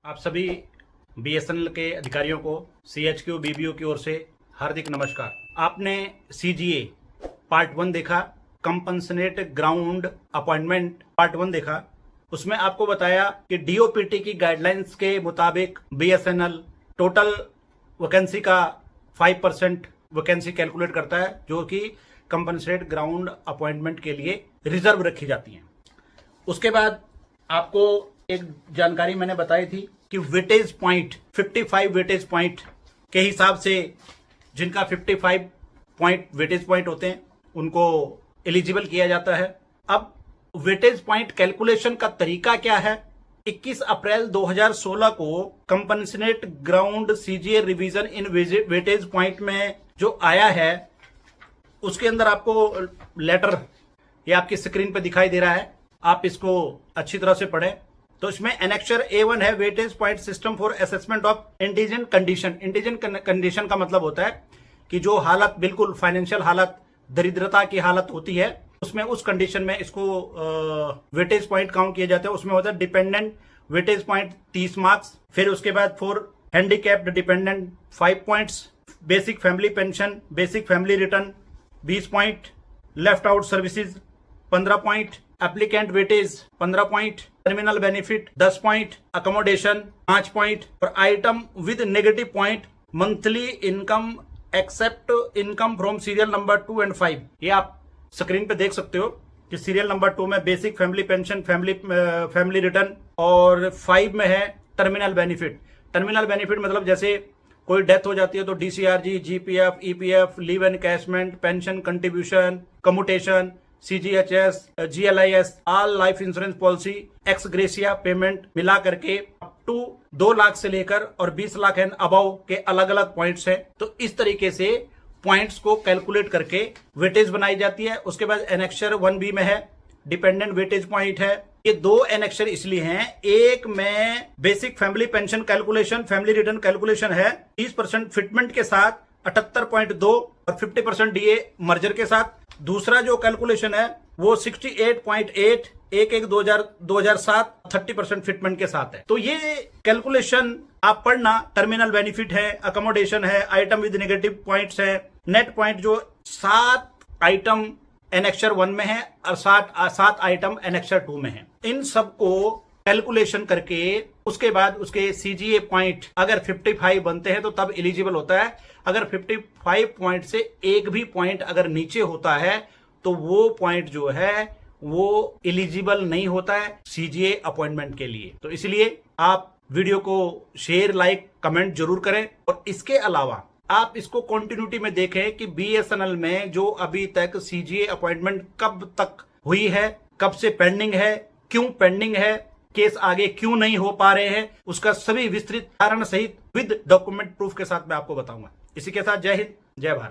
आप सभी बीएसएनएल के अधिकारियों को सीएचक्यू बीबीओ की ओर से हार्दिक नमस्कार। आपने सीजीए पार्ट 1 देखा, कंपनसेट ग्राउंड अपॉइंटमेंट पार्ट 1 देखा। उसमें आपको बताया कि डीओपीटी की गाइडलाइंस के मुताबिक बीएसएनएल टोटल वैकेंसी का 5% वैकेंसी कैलकुलेट करता है, जो कि कंपनसेट ग्राउंड अपॉइंटमेंट के लिए रिजर्व रखी जाती हैं। उसके बाद आपको एक जानकारी मैंने बताई थी कि वेटेज पॉइंट 55 वेटेज पॉइंट के हिसाब से जिनका 55 पॉइंट वेटेज पॉइंट होते हैं उनको एलिजिबल किया जाता है। अब वेटेज पॉइंट कैलकुलेशन का तरीका क्या है? 21 अप्रैल 2016 को कंपनसेट ग्राउंड सीजीए रिवीजन इन वेटेज पॉइंट में जो आया है उसके अंदर आपको लेटर ये आपकी स्क्रीन पर दिखाई दे रहा है, आप इसको अच्छी तरह से पढ़ें। तो इसमें एनेक्चर A1 है weightage point system for assessment of indigent condition. Indigent condition का मतलब होता है कि जो हालत बिल्कुल फाइनेंशियल हालत, दरिद्रता की हालत होती है, उसमें उस कंडीशन में इसको वेटेज पॉइंट काउंट किए जाते हैं। उसमें होता है डिपेंडेंट वेटेज पॉइंट 30 मार्क्स, फिर उसके बाद for handicapped dependent 5 points, basic family pension, basic family return 20 point, left out services 15 point, applicant weightage 15 point, terminal benefit 10 point, accommodation 5 point और item with negative point monthly income except income from serial number 2 और 5। ये आप screen पे देख सकते हो कि serial number 2 में basic family pension, family return और 5 में है टर्मिनल बेनिफिट। टर्मिनल बेनिफिट मतलब जैसे कोई डेथ हो जाती है तो DCRG, GPF, EPF, leave encashment, pension contribution, commutation, CGHS, GLIS, all life insurance policy, ex gratia payment मिला करके अप टू 2 लाख से लेकर और 20 लाख एंड अबव के अलग अलग पॉइंट्स हैं। तो इस तरीके से पॉइंट्स को कैलकुलेट करके वेटेज बनाई जाती है। उसके बाद एनेक्चर 1B में है डिपेंडेंट वेटेज पॉइंट है। ये 2 एनेक्चर इसलिए हैं, एक में basic family pension calculation, family return calculation है 30% फिटमेंट के साथ 78.2 और 50% डीए मर्जर के साथ। दूसरा जो कैलकुलेशन है वो 68.8 1/1/2007 30% फिटमेंट के साथ है। तो ये कैलकुलेशन आप पढ़ना। टर्मिनल बेनिफिट है, अकोमोडेशन है, आइटम विद नेगेटिव पॉइंट्स है, नेट पॉइंट जो 7 आइटम एनेक्चर 1 में है और 7 आइटम एनेक्चर 2 में है। इन सबको कैलकुलेशन करके उसके बाद उसके सीजीए पॉइंट अगर 55 बनते हैं तो तब एलिजिबल होता है। अगर 55 पॉइंट से एक भी पॉइंट अगर नीचे होता है तो वो पॉइंट जो है वो एलिजिबल नहीं होता है सीजीए अपॉइंटमेंट के लिए। तो इसलिए आप वीडियो को शेयर, लाइक, कमेंट जरूर करें। और इसके अलावा आप इसको कंटिन्यूटी में देखें कि बीएसएनएल में जो अभी तक सीजीए अपॉइंटमेंट कब तक हुई है, कब से पेंडिंग है, क्यों पेंडिंग है, केस आगे क्यों नहीं हो पा रहे हैं, उसका सभी विस्तृत कारण सहित विद डॉक्यूमेंट प्रूफ के साथ मैं आपको बताऊंगा। इसी के साथ जय हिंद, जय भारत।